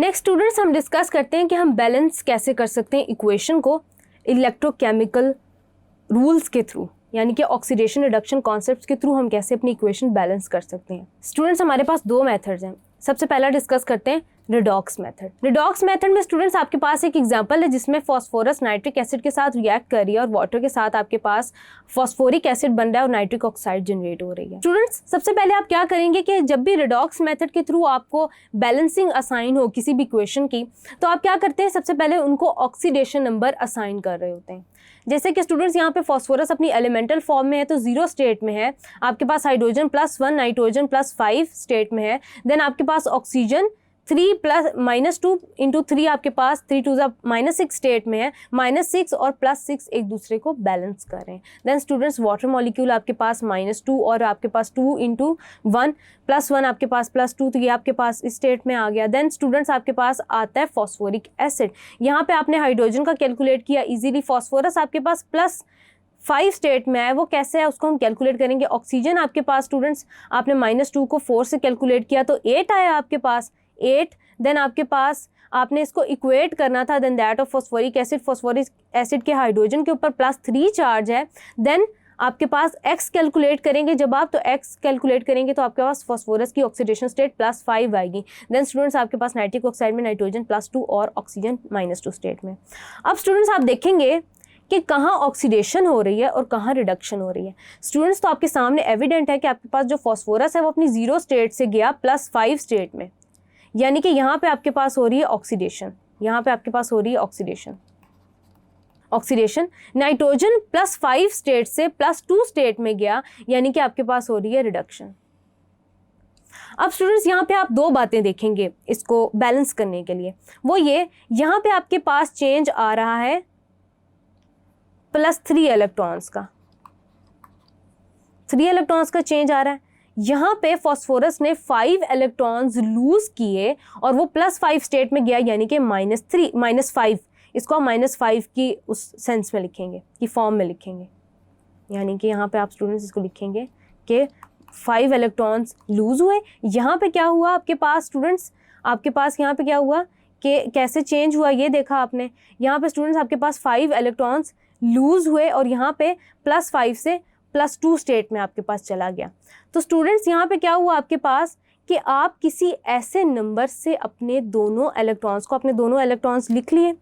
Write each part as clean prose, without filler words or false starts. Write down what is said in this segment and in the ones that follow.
Next students हम discuss करते हैं कि हम बैलेंस कैसे कर सकते हैं इक्वेशन को इलेक्ट्रोकेमिकल रूल्स के थ्रू, यानी कि ऑक्सीडेशन रिडक्शन कॉन्सेप्ट्स के थ्रू हम कैसे अपनी इक्वेशन बैलेंस कर सकते हैं। स्टूडेंट्स हमारे पास दो मेथड्स हैं। सबसे पहला डिस्कस करते हैं रिडॉक्स मेथड। रिडॉक्स मेथड में स्टूडेंट्स आपके पास एक एग्जांपल है जिसमें फास्फोरस नाइट्रिक एसिड के साथ रिएक्ट कर रही है और वाटर के साथ आपके पास फास्फोरिक एसिड बन रहा है और नाइट्रिक ऑक्साइड जनरेट हो रही है। स्टूडेंट्स सबसे पहले आप क्या करेंगे कि जब भी रिडॉक्स मेथड के थ्रू आपको बैलेंसिंग असाइन हो किसी भी इक्वेशन की, तो आप क्या करते हैं, सबसे पहले उनको ऑक्सीडेशन नंबर असाइन कर रहे होते हैं। जैसे कि स्टूडेंट्स यहाँ पे फास्फोरस अपनी एलिमेंटल फॉर्म में है तो 0 स्टेट में है, आपके पास हाइड्रोजन +1 नाइट्रोजन +5 स्टेट में है, देन आपके पास ऑक्सीजन 3 + -2 × 3 आपके पास 3 2 -6 स्टेट में है, -6 और +6 एक दूसरे को बैलेंस कर रहे हैं। देन स्टूडेंट्स वाटर मॉलिक्यूल आपके पास -2 और आपके पास 2 × 1 +1 आपके पास +2, तो ये आपके पास इस स्टेट में आ गया। देन स्टूडेंट्स आपके पास आता है फॉस्फोरिक एसिड। यहाँ पे आपने हाइड्रोजन का कैलकुलेट किया इजीली, फॉस्फोरस आपके पास +5 स्टेट में है, वो कैसे है उसको हम कैलकुलेट करेंगे। ऑक्सीजन आपके पास स्टूडेंट्स आपने -2 को 4 से कैलकुलेट किया तो 8 आया आपके पास 8। देन आपके पास आपने इसको इक्वेट करना था, then that of phosphoric acid के हाइड्रोजन के ऊपर +3 चार्ज है। देन आपके पास x कैलकुलेट करेंगे जब आप, तो x कैलकुलेट करेंगे तो आपके पास फॉस्फोरस की ऑक्सीडेशन स्टेट +5 आएगी। देन स्टूडेंट्स आपके पास नाइट्रिक ऑक्साइड में नाइट्रोजन +2 और ऑक्सीजन -2 स्टेट में। अब स्टूडेंट्स आप देखेंगे कि कहाँ ऑक्सीडेशन हो रही है और कहाँ रिडक्शन हो रही है। स्टूडेंट्स तो आपके सामने एविडेंट है कि आपके पास जो फॉस्फोरस है वो अपनी 0 स्टेट से गया +5 स्टेट में, यानी कि यहाँ पे आपके पास हो रही है ऑक्सीडेशन, यहाँ पे आपके पास हो रही है ऑक्सीडेशन। नाइट्रोजन +5 स्टेट से +2 स्टेट में गया, यानी कि आपके पास हो रही है रिडक्शन। अब स्टूडेंट्स यहाँ पे आप दो बातें देखेंगे इसको बैलेंस करने के लिए, वो ये, यहाँ पे आपके पास चेंज आ रहा है +3 इलेक्ट्रॉन्स का, 3 इलेक्ट्रॉन्स का चेंज आ रहा है। यहाँ पे फॉस्फोरस ने 5 इलेक्ट्रॉन्स लूज किए और वो +5 स्टेट में गया, यानी कि -5, इसको हम -5 की उस सेंस में लिखेंगे, की फॉर्म में लिखेंगे, यानी कि यहाँ पे आप स्टूडेंट्स इसको लिखेंगे कि 5 इलेक्ट्रॉन्स लूज हुए। यहाँ पे क्या हुआ आपके पास स्टूडेंट्स, आपके पास यहाँ पे क्या हुआ कि कैसे चेंज हुआ ये देखा आपने। यहाँ पे स्टूडेंट्स आपके पास 5 इलेक्ट्रॉन्स लूज हुए और यहाँ पे +5 से +2 स्टेट में आपके पास चला गया। तो स्टूडेंट्स यहाँ पे क्या हुआ आपके पास कि आप किसी ऐसे नंबर से अपने दोनों इलेक्ट्रॉन्स लिख लिए।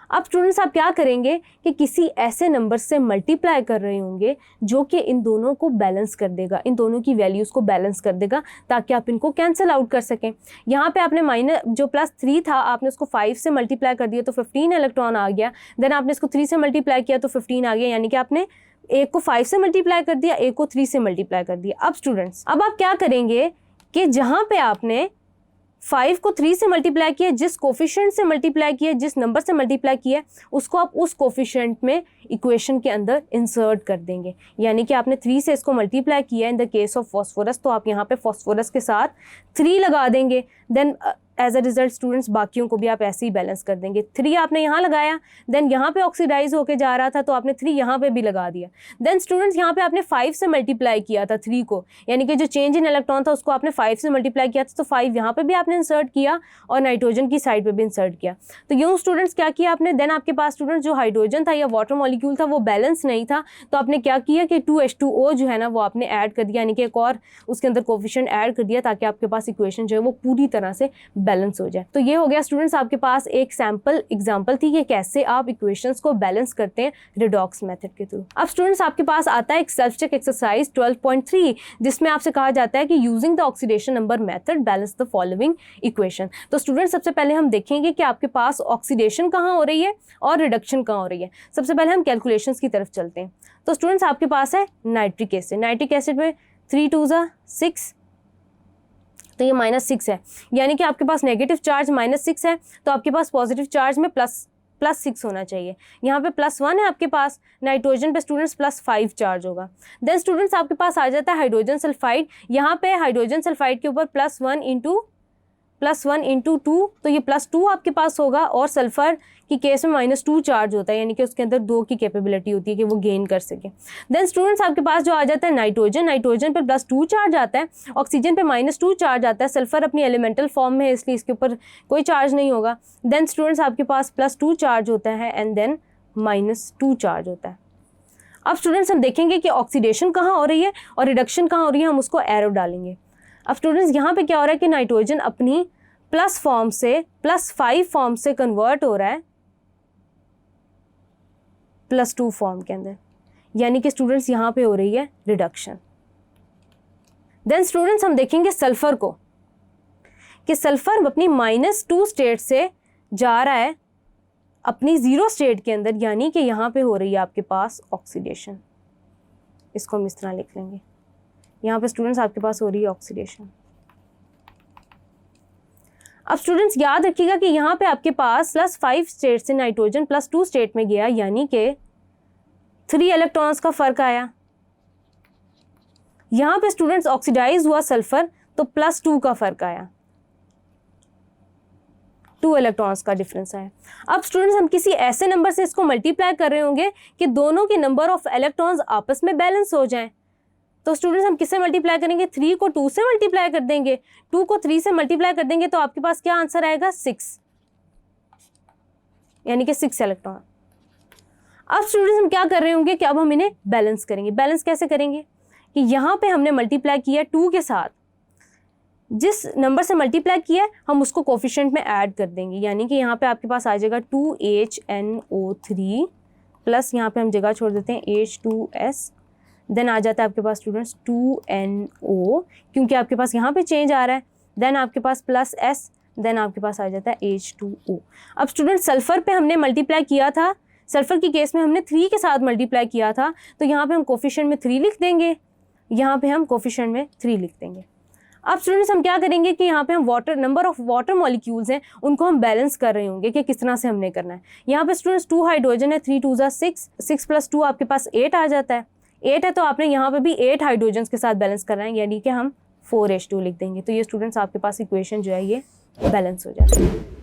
अब स्टूडेंट्स आप क्या करेंगे कि किसी ऐसे नंबर से मल्टीप्लाई कर रहे होंगे जो कि इन दोनों को बैलेंस कर देगा, इन दोनों की वैल्यूज़ को बैलेंस कर देगा, ताकि आप इनको कैंसिल आउट कर सकें। यहाँ पे आपने जो +3 था आपने उसको 5 से मल्टीप्लाई कर दिया तो 15 इलेक्ट्रॉन आ गया। देन आपने इसको 3 से मल्टीप्लाई किया तो 15 आ गया, यानी कि आपने एक को 5 से मल्टीप्लाई कर दिया, एक को 3 से मल्टीप्लाई कर दिया। अब स्टूडेंट्स अब आप क्या करेंगे कि जहाँ पे आपने 5 को 3 से मल्टीप्लाई किया, जिस कोफिशिएंट से मल्टीप्लाई किया, जिस नंबर से मल्टीप्लाई किया, उसको आप उस कोफिशिएंट में इक्वेशन के अंदर इंसर्ट कर देंगे। यानी कि आपने 3 से इसको मल्टीप्लाई किया in the case of phosphorus, तो आप यहाँ पे फॉस्फोरस के साथ 3 लगा देंगे। Then as a result students बाकियों को भी आप ऐसे ही बैलेंस कर देंगे। 3 आपने यहाँ लगाया, देन यहाँ पे ऑक्सीडाइज होके जा रहा था तो आपने 3 यहाँ पे भी लगा दिया। देन स्टूडेंट्स यहाँ पे आपने 5 से मल्टीप्लाई किया था 3 को, यानी कि जो चेंज इन इलेक्ट्रॉन था उसको आपने 5 से मल्टीप्लाई किया था, तो 5 यहाँ पे भी आपने इंसर्ट किया और नाइट्रोजन की साइड पे भी इंसर्ट किया। तो यूँ स्टूडेंट्स क्या किया आपने, देन आपके पास स्टूडेंट्स जो हाइड्रोजन था या वाटर मॉलिक्यूल था वो बैलेंस नहीं था, तो आपने क्या किया कि 2H2O जो है ना वो आपने ऐड कर दिया, यानी कि एक और उसके अंदर कोफिशिएंट ऐड कर दिया, ताकि आपके पास इक्वेशन जो है वो पूरी तरह से बैलेंस हो जाए। तो ये हो गया स्टूडेंट्स आपके पास एक सैम्पल एग्जांपल थी कि कैसे आप इक्वेशंस को बैलेंस करते हैं रिडॉक्स मेथड के थ्रू। अब स्टूडेंट्स आपके पास आता है एक सेल्फ चेक एक्सरसाइज 12.3, जिसमें आपसे कहा जाता है कि using the oxidation number method balance the following equation. तो स्टूडेंट्स सबसे पहले हम देखेंगे कि आपके पास ऑक्सीडेशन कहाँ हो रही है और रिडक्शन कहाँ हो रही है। सबसे पहले हम कैलकुलेशंस की तरफ चलते हैं। तो स्टूडेंट्स आपके पास है नाइट्रिक एसिड में 3 2 6, तो ये -6 है, यानी कि आपके पास नेगेटिव चार्ज -6 है, तो आपके पास पॉजिटिव चार्ज में +6 होना चाहिए। यहाँ पे +1 है आपके पास, नाइट्रोजन पे स्टूडेंट्स +5 चार्ज होगा। देन स्टूडेंट्स आपके पास आ जाता है हाइड्रोजन सल्फाइड। यहाँ पे हाइड्रोजन सल्फाइड के ऊपर +1 × +1 × 2, तो ये +2 आपके पास होगा। और सल्फर की केस में -2 चार्ज होता है, यानी कि उसके अंदर 2 की कैपेबिलिटी होती है कि वो गेन कर सके। देन स्टूडेंट्स आपके पास जो आ जाता है नाइट्रोजन, नाइट्रोजन पे +2 चार्ज आता है, ऑक्सीजन पे -2 चार्ज आता है। सल्फर अपनी एलिमेंटल फॉर्म में है, इसलिए इसके ऊपर कोई चार्ज नहीं होगा। देन स्टूडेंट्स आपके पास +2 चार्ज होता है एंड देन -2 चार्ज होता है। अब स्टूडेंट्स हम देखेंगे कि ऑक्सीडेशन कहाँ हो रही है और रिडक्शन कहाँ हो रही है, हम उसको एरो डालेंगे। अब स्टूडेंट्स यहाँ पे क्या हो रहा है कि नाइट्रोजन अपनी प्लस फॉर्म से +5 फॉर्म से कन्वर्ट हो रहा है +2 फॉर्म के अंदर, यानी कि स्टूडेंट्स यहाँ पे हो रही है रिडक्शन। देन स्टूडेंट्स हम देखेंगे सल्फर को कि सल्फर अपनी -2 स्टेट से जा रहा है अपनी 0 स्टेट के अंदर, यानी कि यहाँ पे हो रही है आपके पास ऑक्सीडेशन। इसको हम इस तरह लिख लेंगे, यहाँ पे स्टूडेंट्स आपके पास हो रही है ऑक्सीडेशन। अब स्टूडेंट्स याद रखिएगा कि यहाँ पे आपके पास +5 स्टेट से नाइट्रोजन +2 स्टेट में गया, यानी कि 3 इलेक्ट्रॉन्स का फर्क आया। यहाँ पे स्टूडेंट्स ऑक्सीडाइज हुआ सल्फर, तो +2 का फर्क आया, 2 इलेक्ट्रॉन्स का डिफरेंस है। अब स्टूडेंट्स हम किसी ऐसे नंबर से इसको मल्टीप्लाई कर रहे होंगे कि दोनों के नंबर ऑफ इलेक्ट्रॉन्स आपस में बैलेंस हो जाएं। तो स्टूडेंट्स हम किससे मल्टीप्लाई करेंगे, 3 को 2 से मल्टीप्लाई कर देंगे, 2 को 3 से मल्टीप्लाई कर देंगे, तो आपके पास क्या आंसर आएगा 6, यानी कि 6 इलेक्ट्रॉन। अब स्टूडेंट्स हम क्या कर रहे होंगे कि अब हम इन्हें बैलेंस करेंगे। बैलेंस कैसे करेंगे कि यहाँ पे हमने मल्टीप्लाई किया 2 के साथ, जिस नंबर से मल्टीप्लाई किया हम उसको कोफिशिएंट में ऐड कर देंगे, यानी कि यहाँ पे आपके पास आ जाएगा 2HNO3 प्लस यहाँ पे हम जगह छोड़ देते हैं H2S, देन आ जाता है आपके पास स्टूडेंट्स 2NO, क्योंकि आपके पास यहाँ पे चेंज आ रहा है, देन आपके पास +S, देन आपके पास आ जाता है H2O। अब स्टूडेंट सल्फर पे हमने मल्टीप्लाई किया था, सल्फर की केस में हमने 3 के साथ मल्टीप्लाई किया था, तो यहाँ पे हम कोफिशिएंट में 3 लिख देंगे, यहाँ पे हम कोफिशिएंट में 3 लिख देंगे। अब स्टूडेंट्स हम क्या करेंगे कि यहाँ पे हम नंबर ऑफ वाटर मॉलिक्यूल्स हैं उनको हम बैलेंस कर रहे होंगे कि किस तरह से हमने करना है। यहाँ पे स्टूडेंट्स 2 हाइड्रोजन है, 3 2 6, 6 + 2 आपके पास 8 आ जाता है। 8 है तो आपने यहाँ पे भी 8 हाइड्रोजन के साथ बैलेंस करना है, यानी कि हम 4H2 लिख देंगे। तो ये स्टूडेंट्स आपके पास इक्वेशन जो है ये बैलेंस हो जाती है।